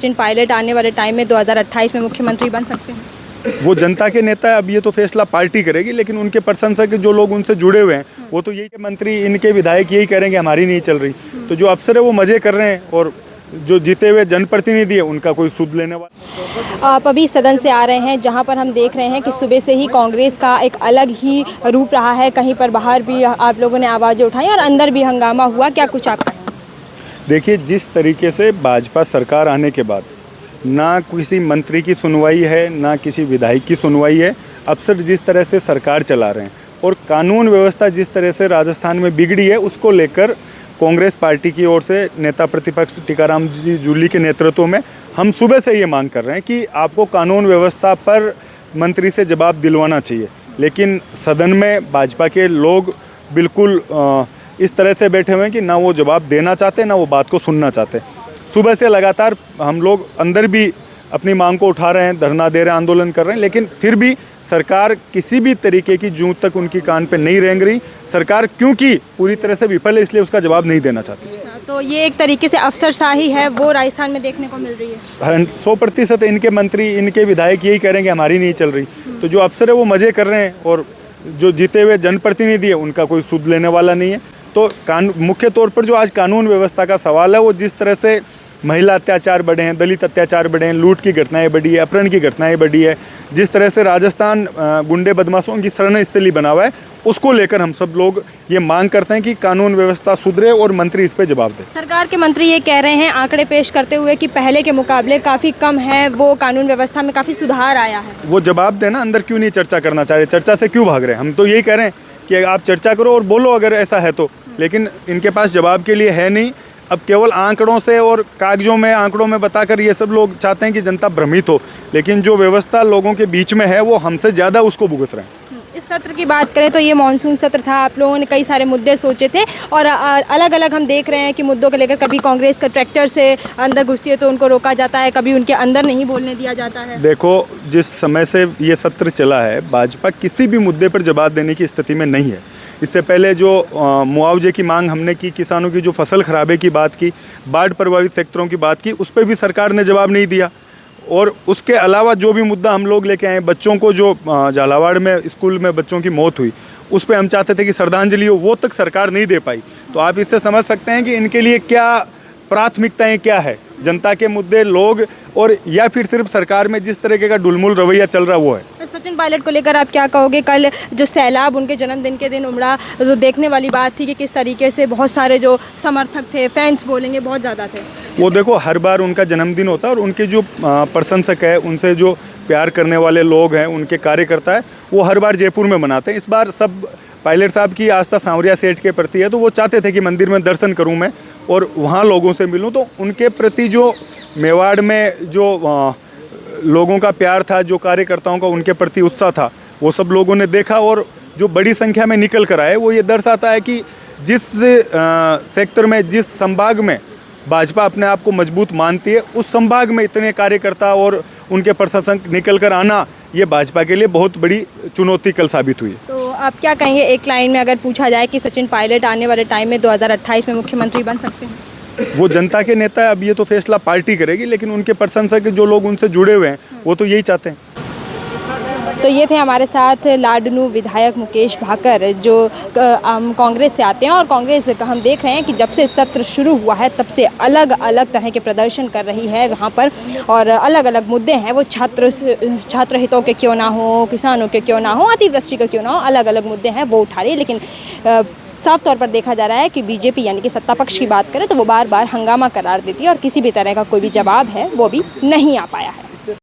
सचिन पायलट आने वाले टाइम में 2028 में मुख्यमंत्री बन सकते हैं? वो जनता के नेता है, अब ये तो फैसला पार्टी करेगी, लेकिन उनके प्रशंसक जो लोग उनसे जुड़े हुए हैं वो तो यही मंत्री, इनके विधायक यही करेंगे हमारी नहीं चल रही। तो जो अफसर है वो मजे कर रहे हैं और जो जीते हुए जनप्रतिनिधि है उनका कोई सुध लेने वाला। आप अभी सदन से आ रहे हैं जहां पर हम देख रहे हैं कि सुबह से ही कांग्रेस का एक अलग ही रूप रहा है। कहीं पर बाहर भी आप लोगों ने आवाज़ें उठाई और अंदर भी हंगामा हुआ। क्या कुछ आप कहें? देखिए, जिस तरीके से भाजपा सरकार आने के बाद ना किसी मंत्री की सुनवाई है, ना किसी विधायक की सुनवाई है, अफसर जिस तरह से सरकार चला रहे हैं और कानून व्यवस्था जिस तरह से राजस्थान में बिगड़ी है, उसको लेकर कांग्रेस पार्टी की ओर से नेता प्रतिपक्ष टीकाराम जी जूली के नेतृत्व में हम सुबह से ये मांग कर रहे हैं कि आपको कानून व्यवस्था पर मंत्री से जवाब दिलवाना चाहिए। लेकिन सदन में भाजपा के लोग बिल्कुल इस तरह से बैठे हुए हैं कि ना वो जवाब देना चाहते, ना वो बात को सुनना चाहते। सुबह से लगातार हम लोग अंदर भी अपनी मांग को उठा रहे हैं, धरना दे रहे हैं, आंदोलन कर रहे हैं, लेकिन फिर भी सरकार किसी भी तरीके की जूं तक उनकी कान पे नहीं रेंग रही। सरकार क्योंकि पूरी तरह से विफल है, इसलिए उसका जवाब नहीं देना चाहती। तो ये एक तरीके से अफसरशाही है वो राजस्थान में देखने को मिल रही है। 100% इनके मंत्री, इनके विधायक यही करेंगे हमारी नहीं चल रही। तो जो अफसर है वो मजे कर रहे हैं और जो जीते हुए जनप्रतिनिधि है उनका कोई सुध लेने वाला नहीं है। तो मुख्य तौर पर जो आज कानून व्यवस्था का सवाल है, वो जिस तरह से महिला अत्याचार बढ़े हैं, दलित अत्याचार बढ़े हैं, लूट की घटनाएं बढ़ी है, अपहरण की घटनाएं बढ़ी है, जिस तरह से राजस्थान गुंडे बदमाशों की शरण स्थली बना हुआ है, उसको लेकर हम सब लोग ये मांग करते हैं कि कानून व्यवस्था सुधरे और मंत्री इस पे जवाब दें। सरकार के मंत्री ये कह रहे हैं, आंकड़े पेश करते हुए, कि पहले के मुकाबले काफ़ी कम है, वो कानून व्यवस्था में काफ़ी सुधार आया है। वो जवाब देना, अंदर क्यों नहीं चर्चा करना चाह रहे, चर्चा से क्यों भाग रहे हैं? हम तो यही कह रहे हैं कि आप चर्चा करो और बोलो अगर ऐसा है तो, लेकिन इनके पास जवाब के लिए है नहीं। अब केवल आंकड़ों से और कागजों में, आंकड़ों में बताकर ये सब लोग चाहते हैं कि जनता भ्रमित हो, लेकिन जो व्यवस्था लोगों के बीच में है वो हमसे ज़्यादा उसको भुगत रहे हैं। इस सत्र की बात करें तो ये मानसून सत्र था, आप लोगों ने कई सारे मुद्दे सोचे थे और अलग अलग हम देख रहे हैं कि मुद्दों को लेकर कभी कांग्रेस का ट्रैक्टर से अंदर घुसती है तो उनको रोका जाता है, कभी उनके अंदर नहीं बोलने दिया जाता है। देखो, जिस समय से ये सत्र चला है, भाजपा किसी भी मुद्दे पर जवाब देने की स्थिति में नहीं है। इससे पहले जो मुआवजे की मांग हमने की, किसानों की जो फसल खराबे की बात की, बाढ़ प्रभावित सेक्टरों की बात की, उस पर भी सरकार ने जवाब नहीं दिया। और उसके अलावा जो भी मुद्दा हम लोग लेके आए, बच्चों को जो झालावाड़ में स्कूल में बच्चों की मौत हुई, उस पर हम चाहते थे कि श्रद्धांजलि हो, वो तक सरकार नहीं दे पाई। तो आप इससे समझ सकते हैं कि इनके लिए क्या प्राथमिकताएं क्या है, जनता के मुद्दे, लोग, और या फिर सिर्फ सरकार में जिस तरीके का डुलमुल रवैया चल रहा वो है। सचिन पायलट को लेकर आप क्या कहोगे? कल जो सैलाब उनके जन्मदिन के दिन उमड़ा, तो देखने वाली बात थी कि किस तरीके से बहुत सारे जो समर्थक थे, फैंस बोलेंगे, बहुत ज़्यादा थे। वो देखो, हर बार उनका जन्मदिन होता है और उनके जो प्रशंसक है, उनसे जो प्यार करने वाले लोग हैं, उनके कार्यकर्ता है, वो हर बार जयपुर में मनाते हैं। इस बार सब पायलट साहब की आस्था सांवरिया सेठ के प्रति है, तो वो चाहते थे कि मंदिर में दर्शन करूं मैं और वहाँ लोगों से मिलूं। तो उनके प्रति जो मेवाड़ में जो लोगों का प्यार था, जो कार्यकर्ताओं का उनके प्रति उत्साह था, वो सब लोगों ने देखा और जो बड़ी संख्या में निकल कर आए, वो ये दर्शाता है कि जिस सेक्टर में, जिस संभाग में भाजपा अपने आप को मजबूत मानती है, उस संभाग में इतने कार्यकर्ता और उनके प्रशासक निकल कर आना, ये भाजपा के लिए बहुत बड़ी चुनौती कल साबित हुई। तो आप क्या कहेंगे, एक लाइन में अगर पूछा जाए कि सचिन पायलट आने वाले टाइम में 2028 में मुख्यमंत्री बन सकते हैं? वो जनता के नेता है, अब ये तो फैसला पार्टी करेगी, लेकिन उनके प्रशंसक जो लोग उनसे जुड़े हुए हैं वो तो यही चाहते हैं। तो ये थे हमारे साथ लाडनू विधायक मुकेश भाकर, जो कांग्रेस से आते हैं और कांग्रेस का हम देख रहे हैं कि जब से सत्र शुरू हुआ है तब से अलग अलग तरह के प्रदर्शन कर रही है वहाँ पर, और अलग अलग मुद्दे हैं, वो छात्र हितों के क्यों ना हो, किसानों के क्यों ना हो, अतिवृष्टि के क्यों ना हो, अलग अलग मुद्दे हैं वो उठा रही है। लेकिन साफ तौर पर देखा जा रहा है कि बीजेपी यानी कि सत्ता पक्ष की बात करें तो वो बार बार हंगामा करार देती है और किसी भी तरह का कोई भी जवाब है वो भी नहीं आ पाया है।